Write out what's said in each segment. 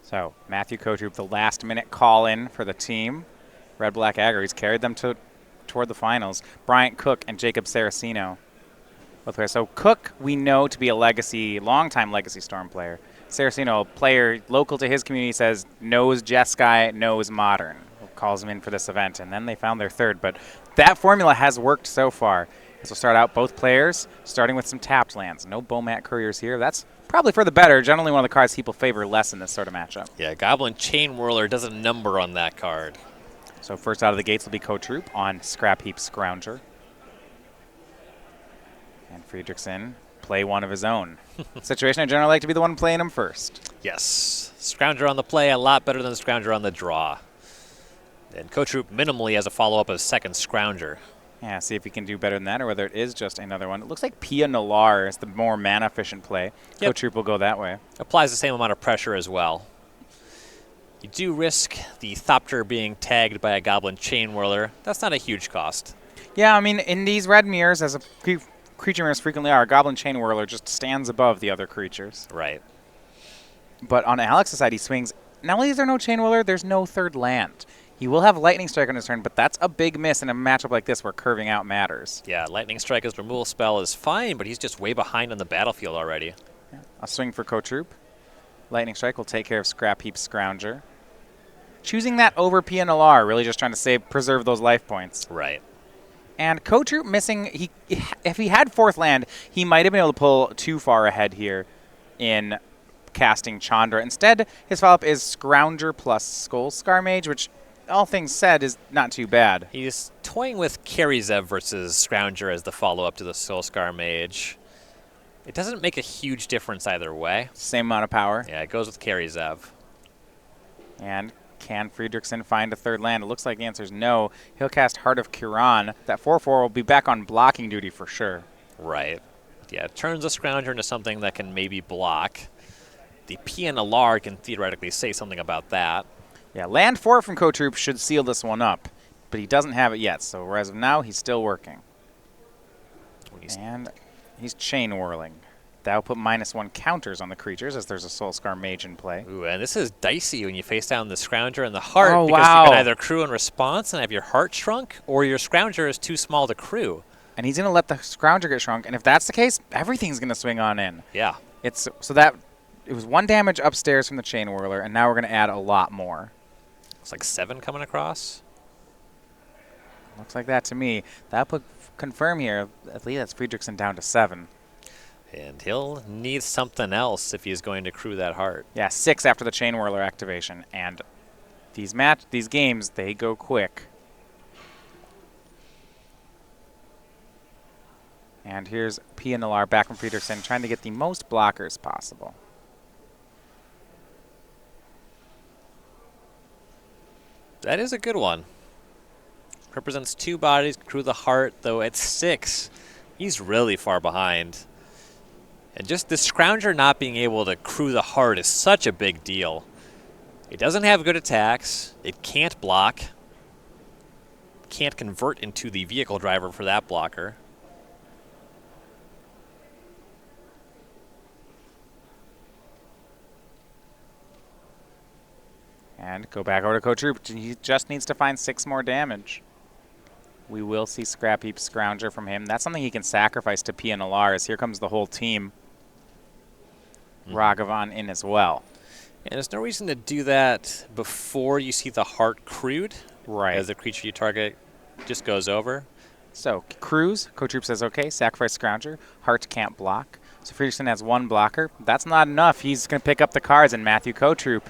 So Matthew Cotrupe, the last-minute call-in for the team. Red-Black Aggro. He's carried them toward the finals. Bryant Cook and Jacob Saracino. Both players. So Cook, we know to be a long-time Legacy Storm player. Saracino, a player local to his community, says knows Jeskai, knows Modern. Calls him in for this event, and then they found their third. But that formula has worked so far. So we'll start out both players, starting with some tapped lands. No Bomat Couriers here. That's probably for the better. Generally one of the cards people favor less in this sort of matchup. Yeah, Goblin Chain Whirler does a number on that card. So first out of the gates will be Cotrupe on Scrap Heap Scrounger. And Friedrichson play one of his own. Situation I generally like to be the one playing him first. Yes. Scrounger on the play, a lot better than Scrounger on the draw. And Cotrupe minimally as a follow-up of second Scrounger. Yeah, see if he can do better than that or whether it is just another one. It looks like Pia Nalar is the more mana-efficient play. Yep. Cotrupe will go that way. Applies the same amount of pressure as well. You do risk the Thopter being tagged by a Goblin Chain Whirler. That's not a huge cost. Yeah, I mean, in these red mirrors, as creature mirrors frequently are, a Goblin Chain Whirler just stands above the other creatures. Right. But on Alex's side, he swings. Not only is there no Chain Whirler, there's no third land. He will have Lightning Strike on his turn, but that's a big miss in a matchup like this where curving out matters. Yeah, Lightning Strike as removal spell is fine, but he's just way behind on the battlefield already. Yeah. A swing for Cotrupe. Lightning Strike will take care of Scrap Heap Scrounger. Choosing that over PNLR, really just trying to preserve those life points. Right. And Cotrupe missing, if he had fourth land, he might have been able to pull too far ahead here in casting Chandra. Instead, his follow-up is Scrounger plus Skullscar Mage, which, all things said, is not too bad. He's toying with Karizev versus Scrounger as the follow-up to the Skullscar Mage. It doesn't make a huge difference either way. Same amount of power. Yeah, it goes with Karizev. And can Friedrichson find a third land? It looks like the answer is no. He'll cast Heart of Kiran. That 4/4 will be back on blocking duty for sure. Right. Yeah, it turns the Scrounger into something that can maybe block. The PNLR can theoretically say something about that. Yeah, land 4 from Cotrupe should seal this one up, but he doesn't have it yet, so as of now, he's still working. And he's chain whirling. That'll put -1 counters on the creatures as there's a Soulscar Mage in play. Ooh, and this is dicey when you face down the Scrounger and the Heart, oh, because wow. you can either crew in response and have your Heart shrunk, or your Scrounger is too small to crew. And he's going to let the Scrounger get shrunk, and if that's the case, everything's going to swing on in. Yeah. It was 1 damage upstairs from the Chain Whirler, and now we're going to add a lot more. It's like 7 coming across. Looks like that to me. That'll put confirm here. At least that's Friedrichson down to 7. And he'll need something else if he's going to crew that Heart. Yeah, 6 after the Chain Whirler activation. And these games, they go quick. And here's PNLR back from Friedrichson trying to get the most blockers possible. That is a good one. Represents 2 bodies, crew the Heart, though at 6, he's really far behind. And just the Scrounger not being able to crew the Heart is such a big deal. It doesn't have good attacks, it can't block, can't convert into the vehicle driver for that blocker. And go back over to Cotrupe. He just needs to find 6 more damage. We will see Scrap Heap Scrounger from him. That's something he can sacrifice to PNLR, as here comes the whole team. Ragavan in as well. And there's no reason to do that before you see the Heart crewed. Right. As the creature you target just goes over. So, Cruise, Cotrupe says, okay, sacrifice Scrounger. Heart can't block. So Friedrichson has 1 blocker. That's not enough. He's going to pick up the cards, and Matthew Cotrupe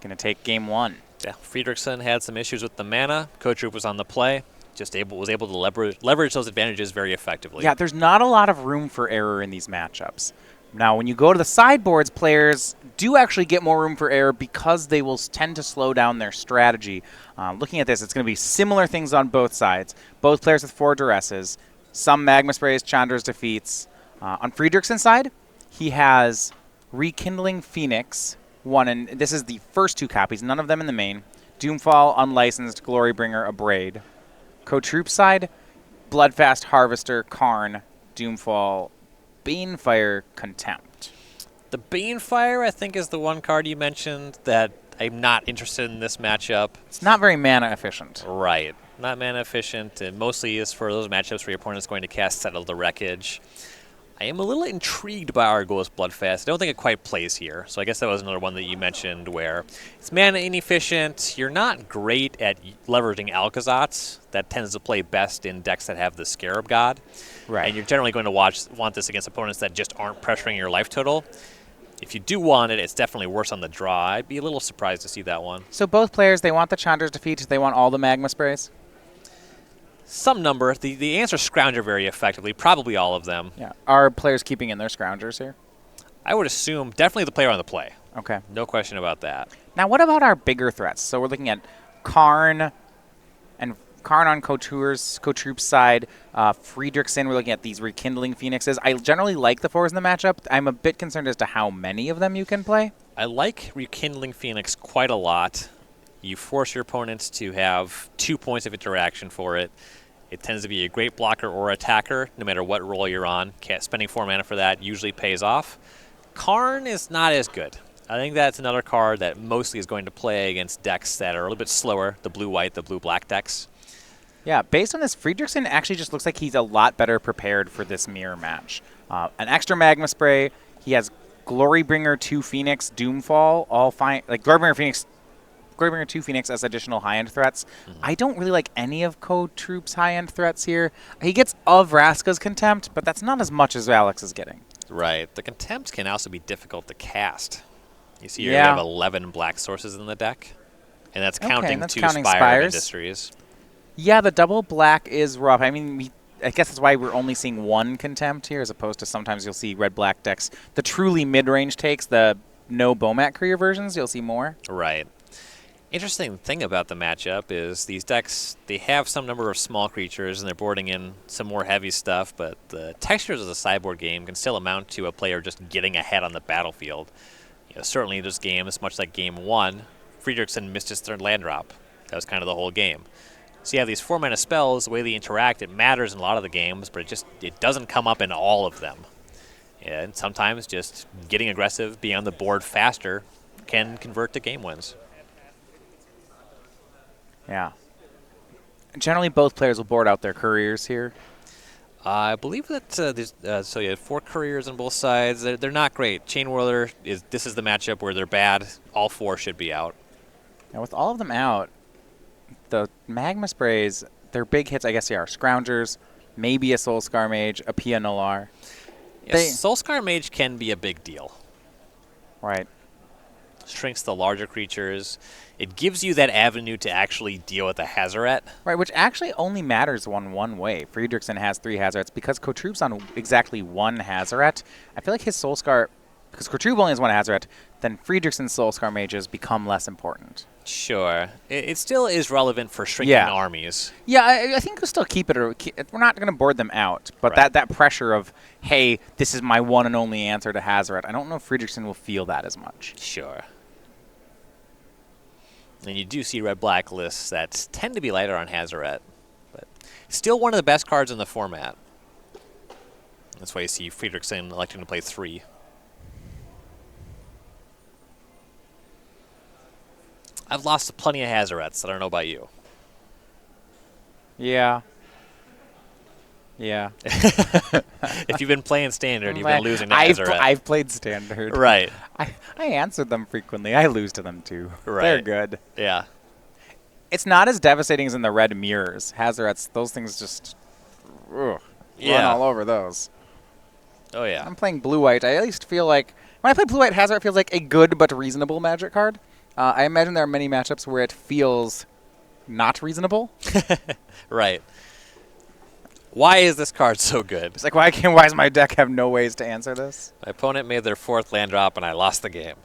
going to take game 1. Yeah, Friedrichson had some issues with the mana. Cotrupe was on the play. Was able to leverage those advantages very effectively. Yeah, there's not a lot of room for error in these matchups. Now, when you go to the sideboards, players do actually get more room for error because they will tend to slow down their strategy. Looking at this, it's going to be similar things on both sides. Both players with 4 duresses, some Magma Sprays, Chandra's defeats. On Friedrichson's side, he has Rekindling Phoenix, 1, and this is the first 2 copies, none of them in the main. Doomfall, Unlicensed, Glorybringer, Abrade. Cotrupe's side, Bloodfast, Harvester, Karn, Doomfall, Banefire, Contempt. The Banefire, I think, is the one card you mentioned that I'm not interested in this matchup. It's not very mana efficient. Right. Not mana efficient. It mostly is for those matchups where your opponent's going to cast Settle the Wreckage. I am a little intrigued by Argo's Bloodfast. I don't think it quite plays here. So I guess that was another one that you mentioned where it's mana inefficient. You're not great at leveraging Alkazats. That tends to play best in decks that have the Scarab God. Right. And you're generally going to want this against opponents that just aren't pressuring your life total. If you do want it, it's definitely worse on the draw. I'd be a little surprised to see that one. So both players, they want the Chandra's Defeat. They want all the Magma Sprays? Some number. The answer Scrounger very effectively. Probably all of them. Yeah. Are players keeping in their Scroungers here? I would assume definitely the player on the play. Okay. No question about that. Now, what about our bigger threats? So we're looking at Karn and Karn on Cotrupe's side. Friedrichson, we're looking at these Rekindling Phoenixes. I generally like the 4s in the matchup. I'm a bit concerned as to how many of them you can play. I like Rekindling Phoenix quite a lot. You force your opponents to have 2 points of interaction for it. It tends to be a great blocker or attacker, no matter what role you're on. Spending 4 mana for that usually pays off. Karn is not as good. I think that's another card that mostly is going to play against decks that are a little bit slower, the blue-white, the blue-black decks. Yeah, based on this, Friedrichson actually just looks like he's a lot better prepared for this mirror match. An extra Magma Spray. He has Glorybringer 2 Phoenix, Doomfall, all fine. Like Glorybringer 2 Phoenix as additional high-end threats. I don't really like any of Cotrupe's high-end threats here. He gets of Vraska's Contempt, but that's not as much as Alex is getting. Right. The Contempt can also be difficult to cast. You see here you have 11 black sources in the deck, and that's counting two Spire of Industries. Yeah, the double black is rough. I mean, I guess that's why we're only seeing 1 Contempt here, as opposed to sometimes you'll see red-black decks. The truly mid-range takes, the no Bomat Courier versions, you'll see more. Right. Interesting thing about the matchup is these decks, they have some number of small creatures, and they're boarding in some more heavy stuff, but the textures of the sideboard game can still amount to a player just getting ahead on the battlefield. You know, certainly this game is much like Game 1. Friedrichson missed his 3rd land drop. That was kind of the whole game. So you have these 4-mana spells, the way they interact, it matters in a lot of the games, but it doesn't come up in all of them. And sometimes just getting aggressive, being on the board faster, can convert to game wins. Yeah. Generally, both players will board out their couriers here. I believe that so you have 4 couriers on both sides. They're not great. Chain Whirler, this is the matchup where they're bad. All 4 should be out. Now, with all of them out, the Magma Sprays, their big hits, I guess they are Scroungers, maybe a Soulscar Mage, a Pia Nolar. Yes, Soulscar Mage can be a big deal. Right. Shrinks the larger creatures. It gives you that avenue to actually deal with the Hazoret. Right, which actually only matters one way. Friedrichson has 3 Hazarets. Because Cotrupe's on exactly 1 Hazoret, I feel like his Soulscar, because Cotrupe only has 1 Hazoret, then Friedrichson's Soulscar Mages become less important. Sure. It still is relevant for shrinking armies. Yeah, I think we'll still keep it. We're not going to board them out. But that pressure of, hey, this is my one and only answer to Hazoret, I don't know if Friedrichson will feel that as much. Sure. And you do see red-black lists that tend to be lighter on Hazoret. But still one of the best cards in the format. That's why you see Friedrichson electing to play 3. I've lost plenty of Hazorets. I don't know about you. Yeah. Yeah. If you've been playing Standard, you've been losing to Hazoret. I've played Standard. Right. I answered them frequently. I lose to them, too. Right. They're good. Yeah. It's not as devastating as in the red mirrors. Hazorets, those things just run all over those. Oh, yeah. I'm playing blue-white. I at least feel like, when I play blue-white, Hazoret feels like a good but reasonable Magic card. I imagine there are many matchups where it feels not reasonable. Right. Why is this card so good? It's like, why does my deck have no ways to answer this? My opponent made their 4th land drop, and I lost the game.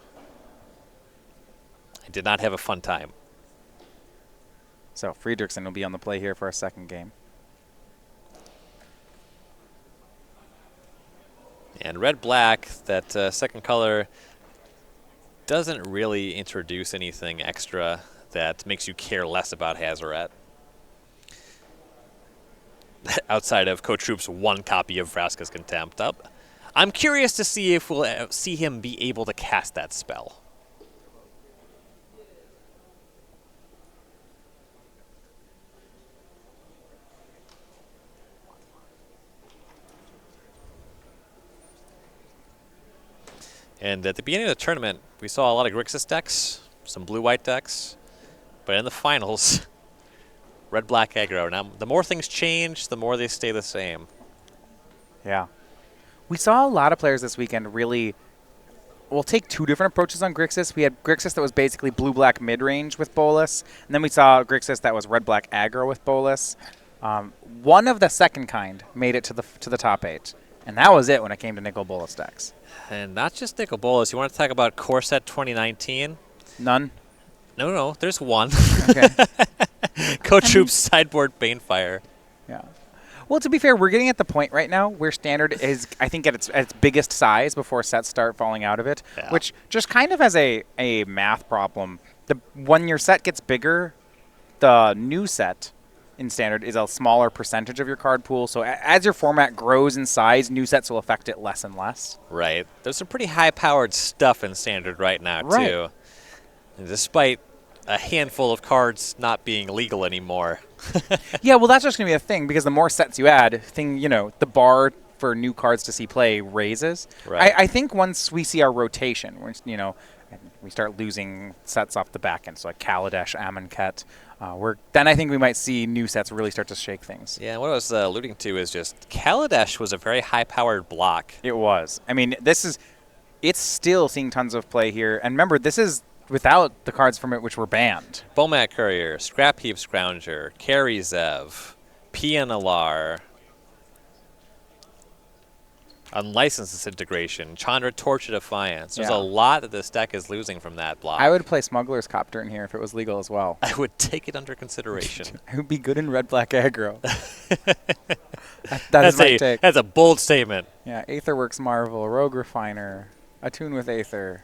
I did not have a fun time. So Friedrichson will be on the play here for our 2nd game. And red-black, that 2nd color, doesn't really introduce anything extra that makes you care less about Hazoret. Outside of Cotrupe's 1 copy of Vraska's Contempt. I'm curious to see if we'll see him be able to cast that spell. And at the beginning of the tournament, we saw a lot of Grixis decks, some blue-white decks, but in the finals, red-black aggro. Now, the more things change, the more they stay the same. Yeah. We saw a lot of players this weekend really, we'll take two different approaches on Grixis. We had Grixis that was basically blue-black mid-range with Bolas, and then we saw Grixis that was red-black aggro with Bolas. One of the second kind made it to the top 8, and that was it when it came to Nicol Bolas decks. And not just Nicol Bolas. You want to talk about Core Set 2019? None? No, there's one. Okay. Cotrupe's sideboard Banefire. Yeah. Well, to be fair, we're getting at the point right now where Standard is, I think, at its biggest size before sets start falling out of it, which just kind of as a math problem. When your set gets bigger, the new set in Standard is a smaller percentage of your card pool. So as your format grows in size, new sets will affect it less and less. Right. There's some pretty high-powered stuff in Standard right now, too. And despite a handful of cards not being legal anymore. Yeah, well, that's just going to be a thing, because the more sets you add, the bar for new cards to see play raises. Right. I think once we see our rotation, we start losing sets off the back end, so like Kaladesh, Amonkhet, then I think we might see new sets really start to shake things. Yeah, what I was alluding to is just Kaladesh was a very high-powered block. It was. I mean, it's still seeing tons of play here. And remember, this is without the cards from it which were banned. Bomat Courier, Scrap Heap Scrounger, Carry Zev, Pianalar, Unlicensed Disintegration, Chandra Torch of Defiance. There's a lot that this deck is losing from that block. I would play Smuggler's Copter in here if it was legal as well. I would take it under consideration. It would be good in red-black aggro. That's my take. That's a bold statement. Yeah, Aetherworks Marvel, Rogue Refiner, Attune with Aether.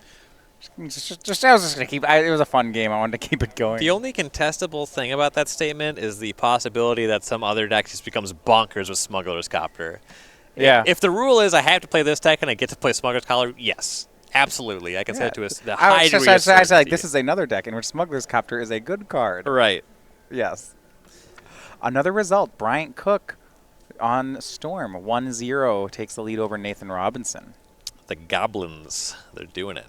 I was just going to keep it was a fun game. I wanted to keep it going. The only contestable thing about that statement is the possibility that some other deck just becomes bonkers with Smuggler's Copter. Yeah. If the rule is I have to play this deck and I get to play Smuggler's Copter, yes, absolutely. I can say it to a high degree of certainty. I say, like, this is another deck in which Smuggler's Copter is a good card. Right. Yes. Another result, Bryant Cook on Storm. 1-0 takes the lead over Nathan Robinson. The Goblins, they're doing it.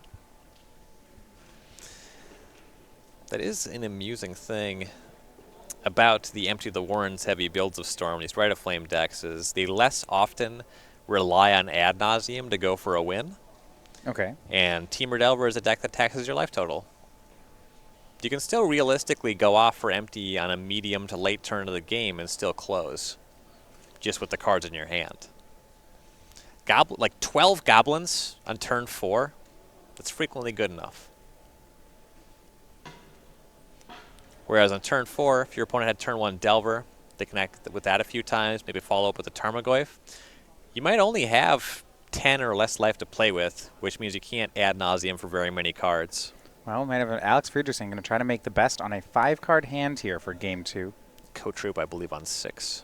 That is an amusing thing about the Empty the Warrens heavy builds of Storm, these Rite of Flame decks, is they less often rely on ad nauseum to go for a win. Okay. And Temur Delver is a deck that taxes your life total. You can still realistically go off for empty on a medium to late turn of the game and still close, just with the cards in your hand. Like 12 Goblins on turn 4, that's frequently good enough. Whereas on turn 4, if your opponent had turn 1 Delver, they connect with that a few times, maybe follow up with a Tarmogoyf. You might only have 10 or less life to play with, which means you can't ad nauseum for very many cards. Well, we might have Alex Friedrichson going to try to make the best on a 5-card hand here for Game 2. Cotrupe, I believe, on 6.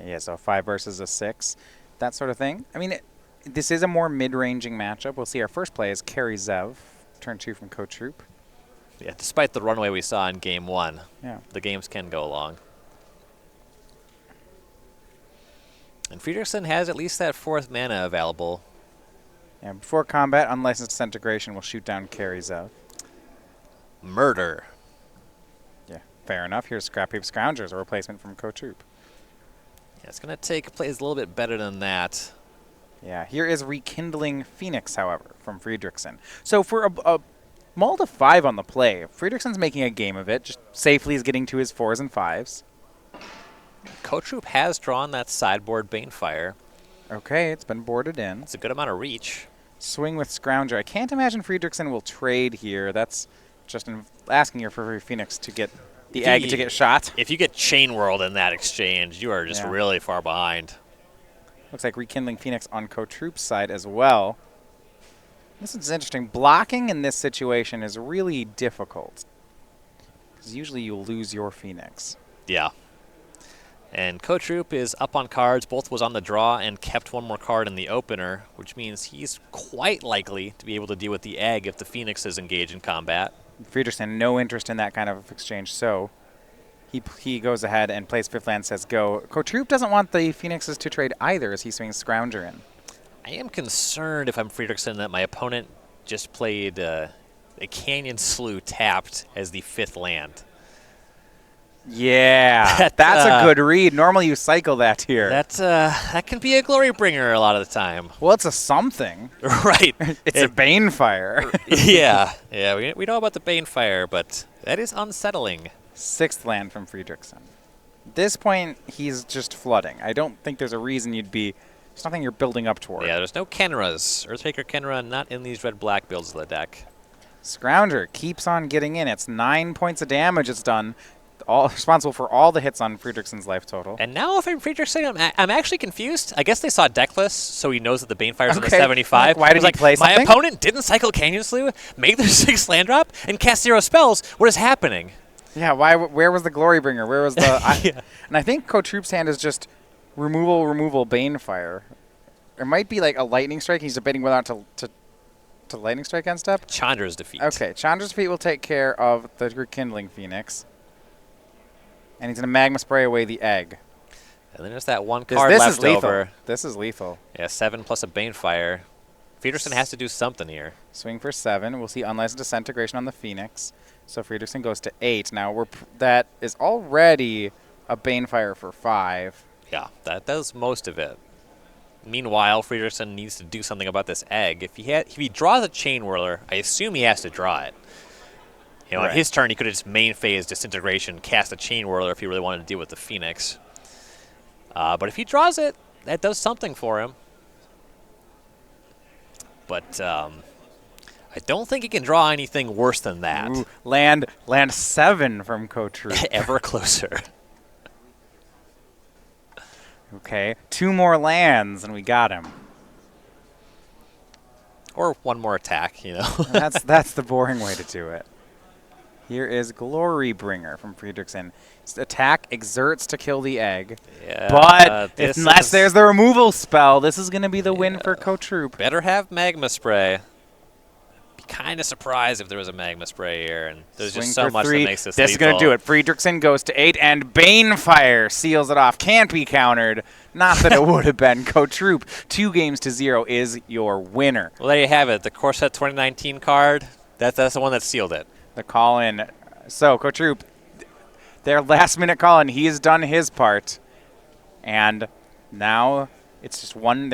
Yeah, so 5 versus a 6, that sort of thing. I mean, this is a more mid-ranging matchup. We'll see our first play is Carry Zev, turn 2 from Cotrupe. Yeah, despite the runway we saw in Game 1, the games can go long. And Friedrichson has at least that 4th mana available. Yeah, before combat, Unlicensed Disintegration will shoot down Carry Zev. Murder. Yeah, fair enough. Here's Scrap Heap Scroungers, a replacement from Cotrupe. Yeah, it's going to take plays a little bit better than that. Yeah, here is Rekindling Phoenix, however, from Friedrichson. So for a Mull to 5 on the play, Friedrichson's making a game of it, just safely is getting to his 4s and 5s. Cotrupe has drawn that sideboard Banefire. Okay, it's been boarded in. It's a good amount of reach. Swing with Scrounger. I can't imagine Friedrichson will trade here. That's just asking here for Phoenix to get the egg to get shot. If you get Chain World in that exchange, you are just really far behind. Looks like Rekindling Phoenix on Cotrupe's side as well. This is interesting. Blocking in this situation is really difficult, because usually you'll lose your Phoenix. Yeah. And Cotrupe is up on cards. Both was on the draw and kept one more card in the opener, which means he's quite likely to be able to deal with the egg if the Phoenix is engaged in combat. Friedrichson, no interest in that kind of exchange, so he goes ahead and plays fifth land, says go. Cotrupe doesn't want the Phoenixes to trade either as he swings Scrounger in. I am concerned if I'm Friedrichson that my opponent just played a Canyon Slough tapped as the fifth land. Yeah, that's a good read. Normally you cycle that here. That can be a glory bringer a lot of the time. Well, it's a something. Right. It's a Banefire. Yeah, we know about the Banefire, but that is unsettling. Sixth land from Friedrichson. At this point, he's just flooding. I don't think there's a reason you'd be... There's nothing you're building up toward. Yeah, there's no Kenras. Earthtaker Kenra not in these red-black builds of the deck. Scrounger keeps on getting in. It's 9 points of damage it's done. All responsible for all the hits on Friedrichson's life total. And now if I'm Friedrichson, I'm actually confused. I guess they saw deckless, so he knows that the Banefire's in the 75. Why did he play something? My opponent didn't cycle Canyon Slough, make their 6th land drop, and cast 0 spells. What is happening? Yeah, where was the Glory Bringer? Where was the... And I think Cotrupe's hand is just removal, Banefire. There might be like a Lightning Strike. He's debating whether or not to Lightning Strike end step. Chandra's defeat. Okay, Chandra's defeat will take care of the Rekindling Phoenix. And he's going to Magma Spray away the egg. And then there's that one card left over. This is lethal. Yeah, 7 plus a Banefire. Friedrichson has to do something here. Swing for 7. We'll see Unlicensed Disintegration on the Phoenix. So Friedrichson goes to 8. Now that is already a Banefire for 5. Yeah, that does most of it. Meanwhile, Friedrichson needs to do something about this egg. If he draws a Chain Whirler, I assume he has to draw it. You know, on his turn, he could have just main phase Disintegration, cast a Chain Whirler if he really wanted to deal with the Phoenix. But if he draws it, that does something for him. But I don't think he can draw anything worse than that. Ooh, land 7 from Cotrupe. Ever closer. Okay, 2 more lands and we got him. Or one more attack, you know. that's the boring way to do it. Here is Glory Bringer from Friedrichson. Attack exerts to kill the egg. Yeah, but unless there's the removal spell, this is going to be the win for Cotrupe. Better have Magma Spray. Be kind of surprised if there was a Magma Spray here, and there's just so much that makes this lethal. This is going to do it. Friedrichson goes to 8, and Banefire seals it off. Can't be countered. Not that it would have been. Cotrupe, 2-0 is your winner. Well, there you have it. The Corset 2019 card, that's the one that sealed it. The call-in. So, Cotrupe, their last-minute call-in, he has done his part. And now it's just one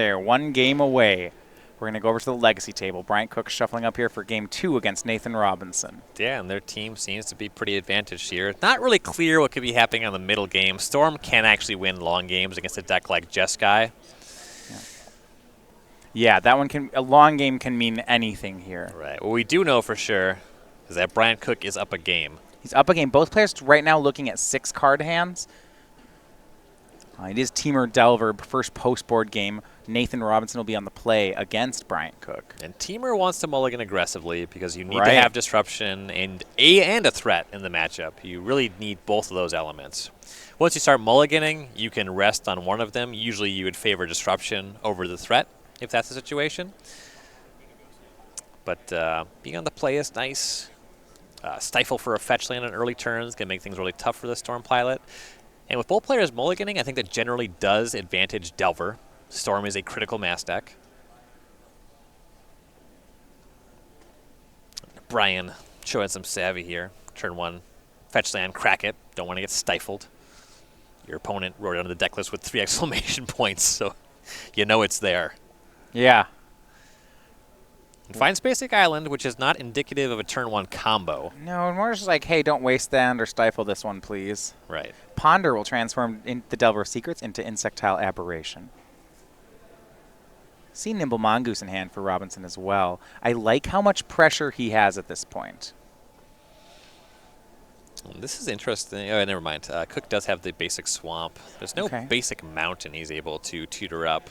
game away. We're going to go over to the legacy table. Bryant Cook shuffling up here for game 2 against Nathan Robinson. Yeah, and their team seems to be pretty advantaged here. Not really clear what could be happening on the middle game. Storm can actually win long games against a deck like Jeskai. Yeah, that one a long game can mean anything here. Right. What we do know for sure is that Bryant Cook is up a game. He's up a game. Both players right now looking at 6 card hands. It is Teamer Delver, first post-board game. Nathan Robinson will be on the play against Bryant Cook. And Teamer wants to mulligan aggressively because you need to have disruption and a threat in the matchup. You really need both of those elements. Once you start mulliganing, you can rest on one of them. Usually you would favor disruption over the threat, if that's the situation. But being on the play is nice. Stifle for a fetch land on early turns can make things really tough for the Storm Pilot. And with both players mulliganing, I think that generally does advantage Delver. Storm is a critical mass deck. Brian showing some savvy here. Turn 1, fetch land, crack it. Don't want to get stifled. Your opponent wrote it on the deck list with 3 exclamation points, so you know it's there. Yeah. And finds Basic Island, which is not indicative of a turn 1 combo. No, more just like, hey, don't waste that or stifle this one, please. Right. Ponder will transform the Delver of Secrets into Insectile Aberration. See Nimble Mongoose in hand for Robinson as well. I like how much pressure he has at this point. This is interesting. Oh, never mind. Cook does have the basic swamp. There's no basic mountain he's able to tutor up,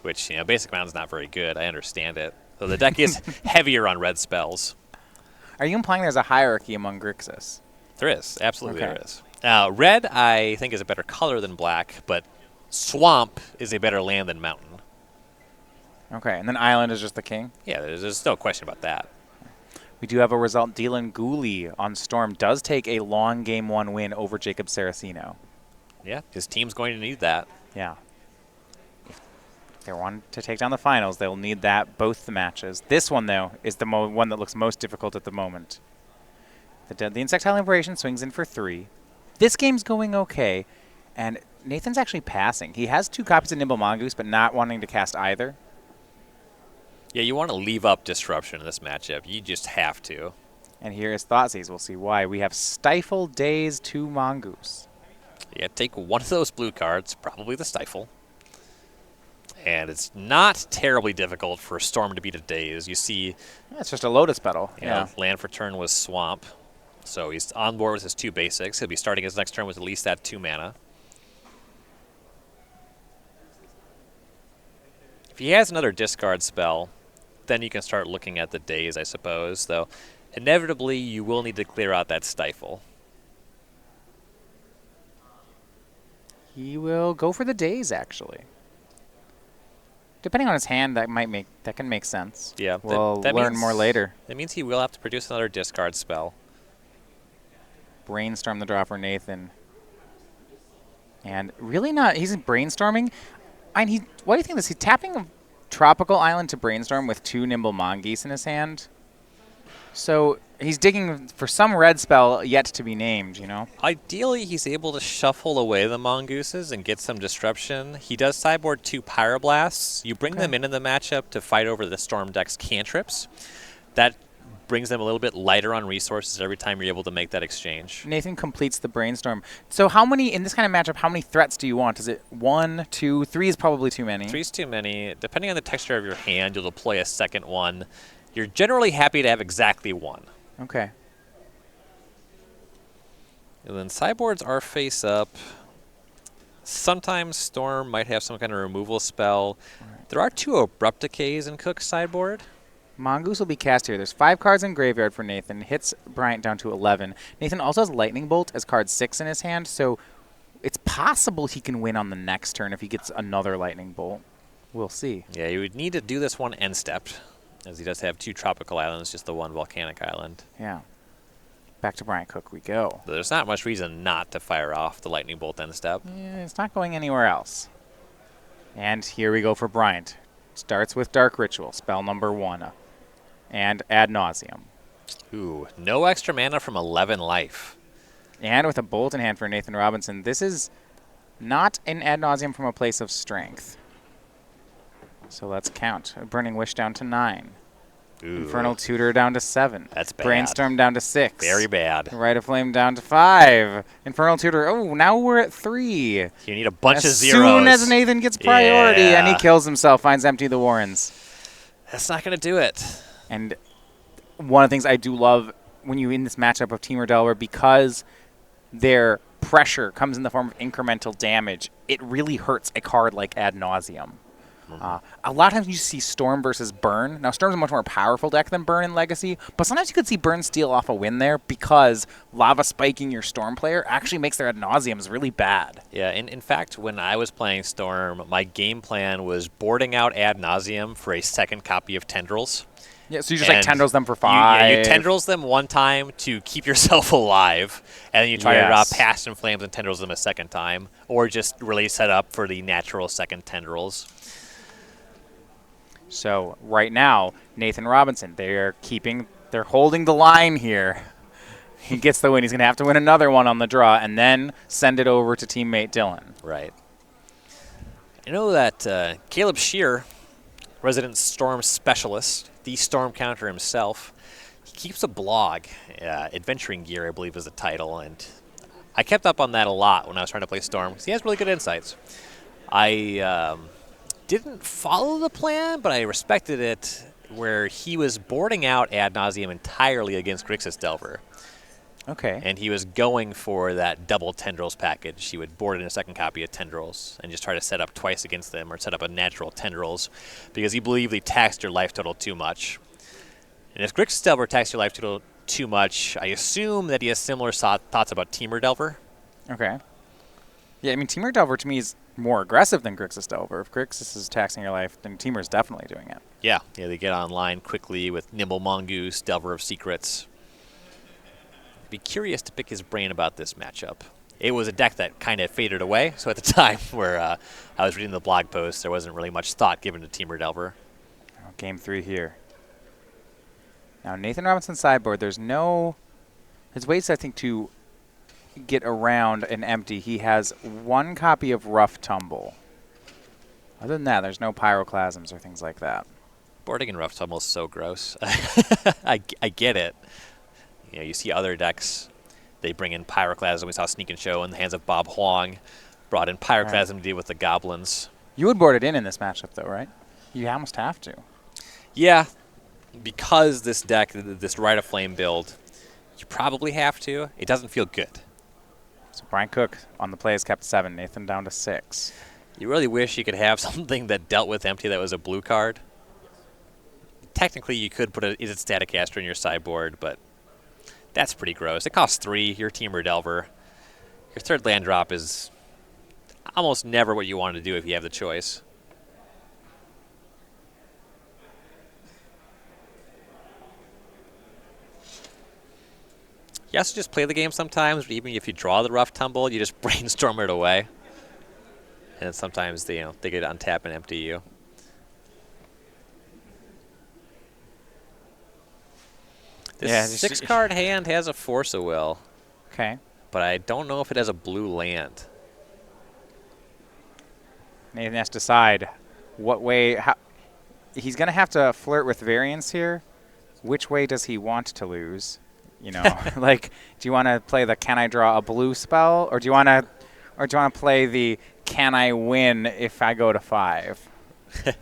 which, you know, basic mountain's not very good. I understand it. So the deck is heavier on red spells. Are you implying there's a hierarchy among Grixis? There is. Absolutely there is. Red, I think, is a better color than black, but swamp is a better land than mountain. Okay, and then island is just the king? Yeah, there's no question about that. We do have a result. Dylan Gooley on Storm does take a long Game 1 win over Jacob Saracino. Yeah, his team's going to need that. Yeah. If they want to take down the finals, they'll need that both the matches. This one, though, is the one that looks most difficult at the moment. The Insectile Inspiration swings in for 3. This game's going okay, and Nathan's actually passing. He has 2 copies of Nimble Mongoose, but not wanting to cast either. Yeah, you want to leave up Disruption in this matchup. You just have to. And here is Thoughtseize. We'll see why. We have Stifle, Daze, 2 Mongoose. Yeah, take one of those blue cards, probably the Stifle. And it's not terribly difficult for Storm to beat a Daze. You see... Yeah, it's just a Lotus Petal. Yeah. Land for turn was Swamp. So he's on board with his 2 basics. He'll be starting his next turn with at least that 2 mana. If he has another discard spell, then you can start looking at the Daze, I suppose. Though, inevitably, you will need to clear out that Stifle. He will go for the Daze, actually. Depending on his hand, that can make sense. Yeah, we'll learn more later. That means he will have to produce another discard spell. Brainstorm the draw for Nathan. And really not, he's brainstorming. What do you think of this? He's tapping a Tropical Island to brainstorm with 2 Nimble Mongoose in his hand. So he's digging for some red spell yet to be named, you know? Ideally, he's able to shuffle away the Mongooses and get some disruption. He does sideboard 2 Pyroblasts. You bring them into the matchup to fight over the Storm deck's cantrips. That brings them a little bit lighter on resources every time you're able to make that exchange. Nathan completes the brainstorm. So how many, in this kind of matchup, how many threats do you want? Is it 1, 2, 3 is probably too many? 3 is too many. Depending on the texture of your hand, you'll deploy a second one. You're generally happy to have exactly 1. Okay. And then sideboards are face up. Sometimes Storm might have some kind of removal spell. Right. There are 2 Abrupt Decays in Cook's sideboard. Mongoose will be cast here. There's 5 cards in graveyard for Nathan. Hits Bryant down to 11. Nathan also has Lightning Bolt as card 6 in his hand, so it's possible he can win on the next turn if he gets another Lightning Bolt. We'll see. Yeah, you would need to do this one end-stepped, as he does have 2 tropical islands, just the 1 volcanic island. Yeah. Back to Bryant Cook we go. But there's not much reason not to fire off the Lightning Bolt end-step. Yeah, it's not going anywhere else. And here we go for Bryant. Starts with Dark Ritual, spell number 1. And Ad Nauseam. Ooh, no extra mana from 11 life. And with a Bolt in hand for Nathan Robinson, this is not an Ad Nauseam from a place of strength. So let's count. Burning Wish down to 9. Ooh. Infernal Tutor down to 7. That's bad. Brainstorm down to 6. Very bad. Rite of Flame down to 5. Infernal Tutor, oh, now we're at 3. You need a bunch of zeros. As soon as Nathan gets priority and he kills himself, finds Empty the Warrens. That's not going to do it. And one of the things I do love when you're in this matchup of Team or Delaware, because their pressure comes in the form of incremental damage, it really hurts a card like Ad Nauseam. A lot of times you see Storm versus Burn. Now, Storm's a much more powerful deck than Burn in Legacy, but sometimes you could see Burn steal off a win there because Lava Spiking your Storm player actually makes their Ad Nauseams really bad. Yeah, in fact, when I was playing Storm, my game plan was boarding out Ad Nauseam for a second copy of Tendrils. Yeah, so you just tendrils them for 5. You tendrils them one time to keep yourself alive, and then you try to draw Passion Flames and tendrils them a second time, or just really set up for the natural second tendrils. So right now, Nathan Robinson, they're holding the line here. He gets the win. He's going to have to win another one on the draw and then send it over to teammate Dylan. Right. I know that Caleb Shear, resident Storm specialist, the Storm counter himself, he keeps a blog. Adventuring Gear, I believe, is the title. And I kept up on that a lot when I was trying to play Storm because he has really good insights. I didn't follow the plan, but I respected it where he was boarding out Ad Nauseam entirely against Grixis Delver. Okay. And he was going for that double Tendrils package. He would board in a second copy of Tendrils and just try to set up twice against them or set up a natural Tendrils because he believed he taxed your life total too much. And if Grixis Delver taxed your life total too much, I assume that he has similar thoughts about Teamer Delver. Okay. Yeah, I mean, Temur Delver to me is more aggressive than Grixis Delver. If Grixis is taxing your life, then Temur's definitely doing it. Yeah, they get online quickly with Nimble Mongoose, Delver of Secrets. Be curious to pick his brain about this matchup. It was a deck that kind of faded away, so at the time where I was reading the blog post, there wasn't really much thought given to Temur Delver. Oh, game 3 here. Now, Nathan Robinson's sideboard, there's no... His ways, I think, to get around an empty. He has 1 copy of Rough Tumble. Other than that, there's no Pyroclasms or things like that. Boarding in Rough Tumble is so gross. I get it. You know, you see other decks, they bring in Pyroclasm. We saw Sneak and Show in the hands of Bob Huang. Brought in Pyroclasm to deal with the goblins. You would board it in this matchup, though, right? You almost have to. Yeah, because this deck, this Rite of Flame build, you probably have to. It doesn't feel good. So Brian Cook on the play has kept 7. Nathan down to 6. You really wish you could have something that dealt with empty that was a blue card. Technically, you could put a Is It Staticaster in your sideboard, but that's pretty gross. It costs 3. Your Temur Delver. Your third land drop is almost never what you want to do if you have the choice. You also just play the game sometimes, even if you draw the Rough Tumble, you just brainstorm it away. And sometimes they get to untap and empty you. This 6-card hand has a Force of Will. Okay. But I don't know if it has a blue land. Nathan has to decide what way... He's going to have to flirt with variance here. Which way does he want to lose? You know, like, do you want to play the can I draw a blue spell, or do you want to play the can I win if I go to 5? He's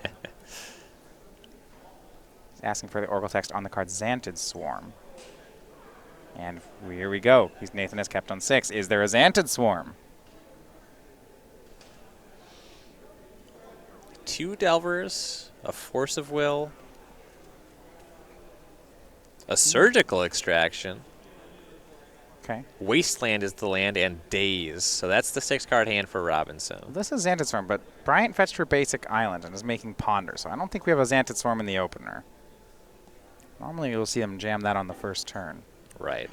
asking for the Oracle text on the card Xantid Swarm. And here we go. Nathan has kept on 6. Is there a Xantid Swarm? 2 Delvers, a Force of Will, a Surgical Extraction. Okay. Wasteland is the land, and Daze. So that's the 6-card hand for Robinson. Well, this is Xantid Swarm, but Bryant fetched for basic island and is making Ponder, so I don't think we have a Xantid Swarm in the opener. Normally you'll see them jam that on the first turn. Right.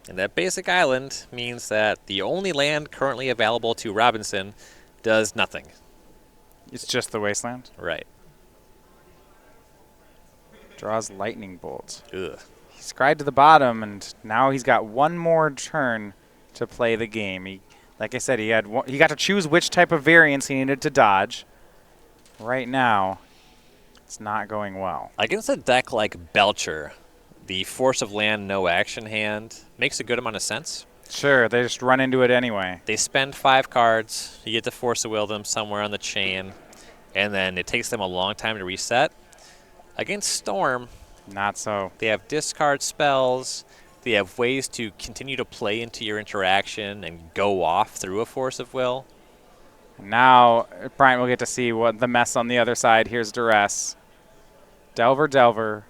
And that basic island means that the only land currently available to Robinson does nothing. It's just the Wasteland? Right. Draws Lightning Bolt. Ugh. He scried to the bottom, and now he's got 1 more turn to play the game. Like I said, he got to choose which type of variance he needed to dodge. Right now, it's not going well. Against a deck like Belcher, the Force of Land no action hand makes a good amount of sense. Sure, they just run into it anyway. They spend 5 cards, you get to Force of Will them somewhere on the chain, and then it takes them a long time to reset. Against Storm, not so. They have discard spells. They have ways to continue to play into your interaction and go off through a Force of Will. Now, Bryant will get to see what the mess on the other side. Here's Duress. Delver,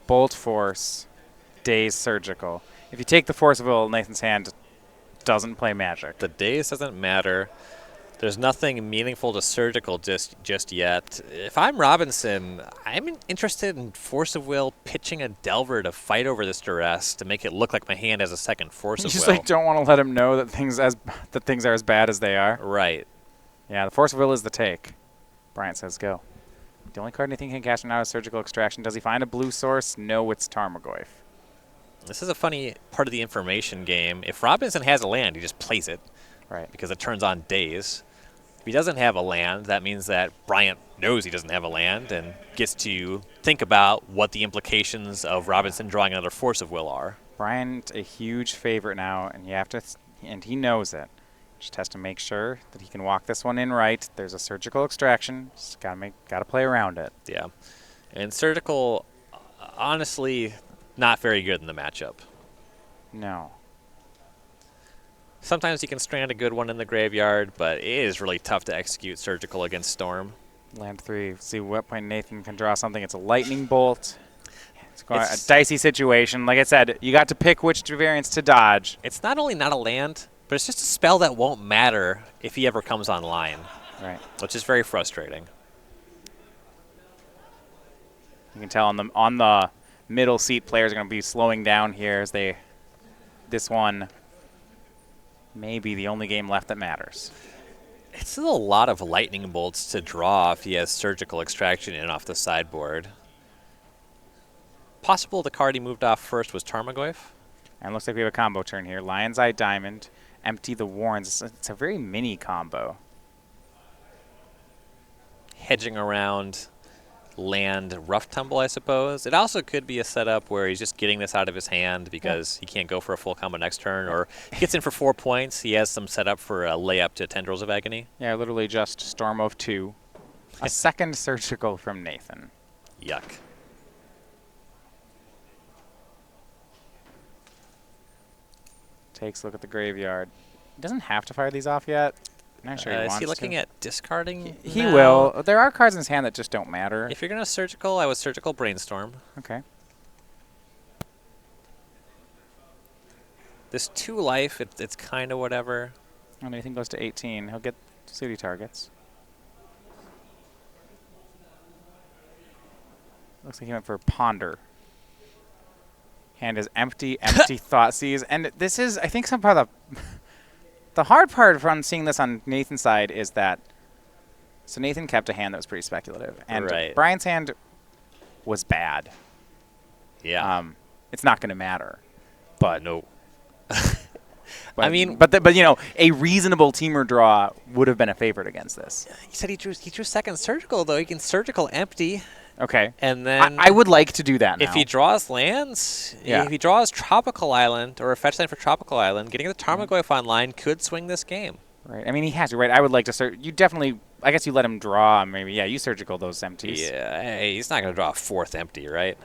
Bolt Force, Daze Surgical. If you take the Force of Will, Nathan's hand doesn't play Magic. The Daze doesn't matter. There's nothing meaningful to Surgical just yet. If I'm Robinson, I'm interested in Force of Will pitching a Delver to fight over this Duress to make it look like my hand has a second Force of Will. You just don't want to let him know that things are as bad as they are. Right. Yeah, the Force of Will is the take. Bryant says go. The only card anything can cast now is Surgical Extraction. Does he find a blue source? No, it's Tarmogoyf. This is a funny part of the information game. If Robinson has a land, he just plays it. Right. Because it turns on Daze. If he doesn't have a land, that means that Bryant knows he doesn't have a land and gets to think about what the implications of Robinson drawing another Force of Will are. Bryant a huge favorite now, and and he knows it. Just has to make sure that he can walk this one in right. There's a Surgical Extraction. Just gotta play around it. Yeah. And Surgical, honestly, not very good in the matchup. No. Sometimes you can strand a good one in the graveyard, but it is really tough to execute Surgical against Storm. Land 3. See what point Nathan can draw something. It's a Lightning Bolt. It's a dicey situation. Like I said, you got to pick which variants to dodge. It's not only not a land, but it's just a spell that won't matter if he ever comes online. Right. Which is very frustrating. You can tell on the middle seat players are going to be slowing down here as this one may be the only game left that matters. It's still a lot of lightning bolts to draw if he has surgical extraction in off the sideboard. Possible the card he moved off first was Tarmogoyf. And it looks like we have a combo turn here. Lion's Eye Diamond, empty the Warrens. It's a very mini combo. Hedging around land Rough Tumble, I suppose. It also could be a setup where he's just getting this out of his hand because he can't go for a full combo next turn, or he gets in for 4 points. He has some setup for a layup to Tendrils of Agony. Yeah, literally just Storm of 2. A second surgical from Nathan. Yuck. Takes a look at the graveyard. He doesn't have to fire these off yet. I'm not sure he wants to. Is he looking at discarding? He will. There are cards in his hand that just don't matter. If you're going to surgical, I would surgical Brainstorm. Okay. This 2 life, it's kind of whatever. When anything goes to 18, he'll get city targets. Looks like he went for Ponder. Hand is empty, empty Thoughtseize. And this is, I think, some part of the hard part from seeing this on Nathan's side is that, so Nathan kept a hand that was pretty speculative. And Brian's hand was bad. Yeah. It's not going to matter. But no. I mean, but you know, a reasonable teamer draw would have been a favorite against this. He said he drew second surgical, though. He can surgical empty. Okay. And then I would like to do that now. If he draws lands, if he draws Tropical Island or a fetch land for Tropical Island, getting the Tarmogoyf online could swing this game. Right. I mean, he has to, right? I would like to you definitely, I guess you let him draw, maybe. Yeah, you surgical those empties. Yeah, hey, he's not going to draw a 4th empty, right?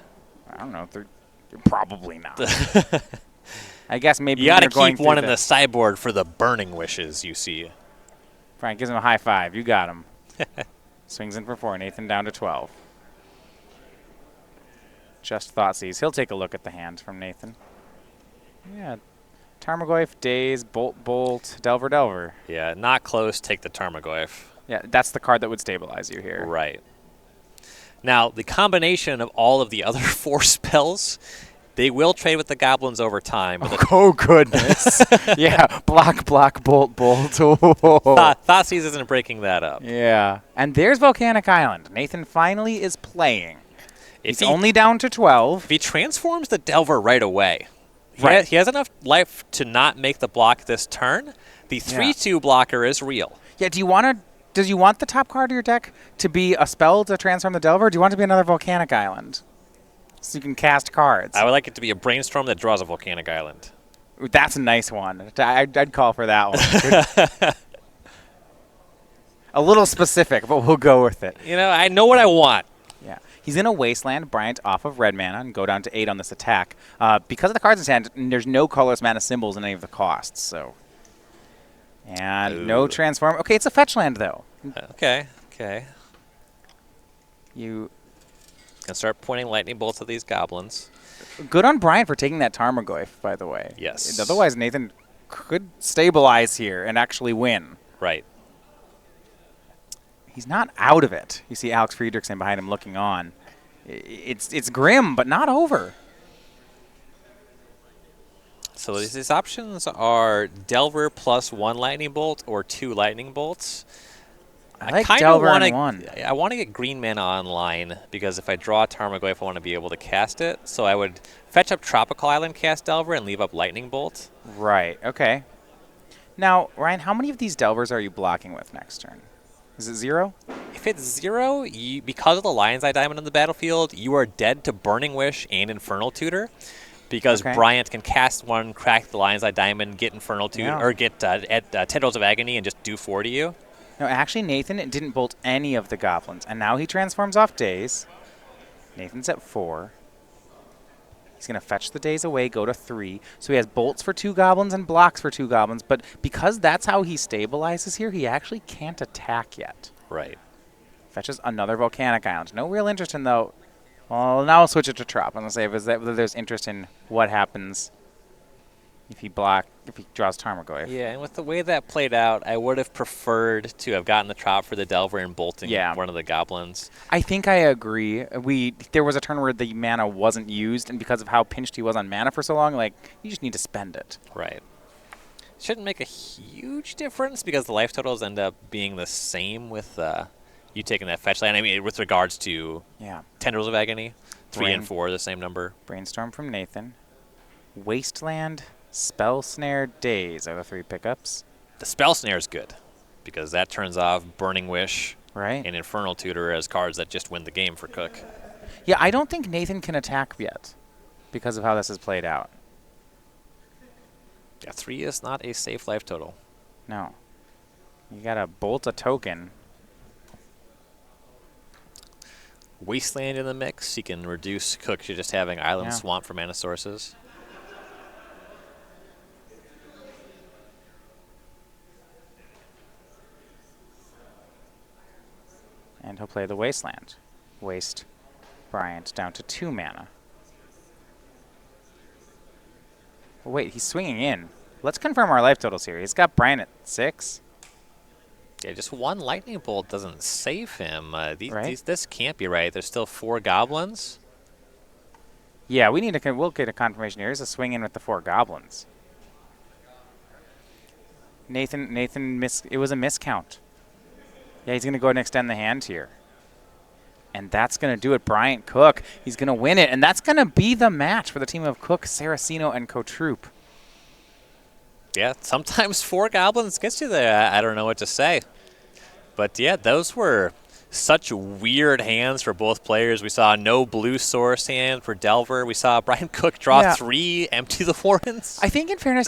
I don't know. They're probably not. I guess maybe you got to keep one in the sideboard for the burning wishes, you see. Frank gives him a high five. You got him. Swings in for 4. Nathan down to 12. Just Thoughtseize. He'll take a look at the hand from Nathan. Yeah. Tarmogoyf, Daze, Bolt, Delver. Yeah, not close. Take the Tarmogoyf. Yeah, that's the card that would stabilize you here. Right. Now, the combination of all of the other 4 spells, they will trade with the goblins over time. Oh, goodness. Yeah, block, bolt. Thoughtseize isn't breaking that up. Yeah. And there's Volcanic Island. Nathan finally is playing. He's only down to 12. If he transforms the Delver right away, right. He has enough life to not make the block this turn. The 3/2 blocker is real. Yeah, do you want the top card of your deck to be a spell to transform the Delver, or do you want it to be another Volcanic Island? So you can cast cards. I would like it to be a Brainstorm that draws a Volcanic Island. Ooh, that's a nice one. I'd call for that one. A little specific, but we'll go with it. You know, I know what I want. Yeah. He's in a Wasteland, Bryant off of red mana, and go down to 8 on this attack. Because of the cards in his hand, there's no colorless mana symbols in any of the costs. So, and no transform. Okay, it's a fetch land, though. Okay. You can start pointing lightning bolts at these goblins. Good on Bryant for taking that Tarmogoyf, by the way. Yes. Otherwise, Nathan could stabilize here and actually win. Right. He's not out of it. You see Alex Friedrichson behind him looking on. It's grim, but not over. So these options are Delver plus 1 lightning bolt or 2 lightning bolts. I like Delver and 1. I want to get green mana online because if I draw Tarmogoyf, I want to be able to cast it. So I would fetch up Tropical Island, cast Delver, and leave up lightning bolt. Right. Okay. Now, Ryan, how many of these Delvers are you blocking with next turn? Is it 0? If it's 0, because of the Lion's Eye Diamond on the battlefield, you are dead to Burning Wish and Infernal Tutor. Because Bryant can cast 1, crack the Lion's Eye Diamond, get Infernal Tutor, or get Tendrils of Agony and just do 4 to you. No, actually, Nathan didn't bolt any of the goblins, and now he transforms off Daze. Nathan's at 4. He's going to fetch the Daze away, go to 3. So he has bolts for 2 goblins and blocks for 2 goblins, but because that's how he stabilizes here, he actually can't attack yet. Right. Fetches another Volcanic Island. No real interest in, though. Well, now I'll switch it to Trop. I'm going to say whether there's interest in what happens if he draws Tarmogoyf. Yeah, and with the way that played out, I would have preferred to have gotten the Trop for the Delver and bolting one of the goblins. I think I agree. There was a turn where the mana wasn't used, and because of how pinched he was on mana for so long, like, you just need to spend it. Right. Shouldn't make a huge difference because the life totals end up being the same with you taking that fetch land. I mean, with regards to Tendrils of Agony, 3 and 4 the same number. Brainstorm from Nathan. Wasteland, Spell Snare, Daze are the 3 pickups. The Spell Snare is good because that turns off Burning Wish and Infernal Tutor as cards that just win the game for Cook. Yeah, I don't think Nathan can attack yet because of how this has played out. Yeah, 3 is not a safe life total. No. You got to bolt a token. Wasteland in the mix. You can reduce Cook to just having Island Swamp for mana sources. And he'll play the Wasteland. Waste Bryant down to 2 mana. Oh, wait, he's swinging in. Let's confirm our life totals here. He's got Bryant at 6. Yeah, just 1 Lightning Bolt doesn't save him. This can't be right. There's still 4 Goblins. Yeah, we'll get a confirmation here. Here's a swing in with the 4 Goblins. Nathan, it was a miscount. Yeah, he's going to go ahead and extend the hand here. And that's going to do it. Bryant Cook, he's going to win it. And that's going to be the match for the team of Cook, Saracino, and Cotrupe. Yeah, sometimes 4 Goblins gets you there. I don't know what to say. But yeah, those were such weird hands for both players. We saw no blue source hand for Delver. We saw Brian Cook draw 3, empty the Warrens. I think in fairness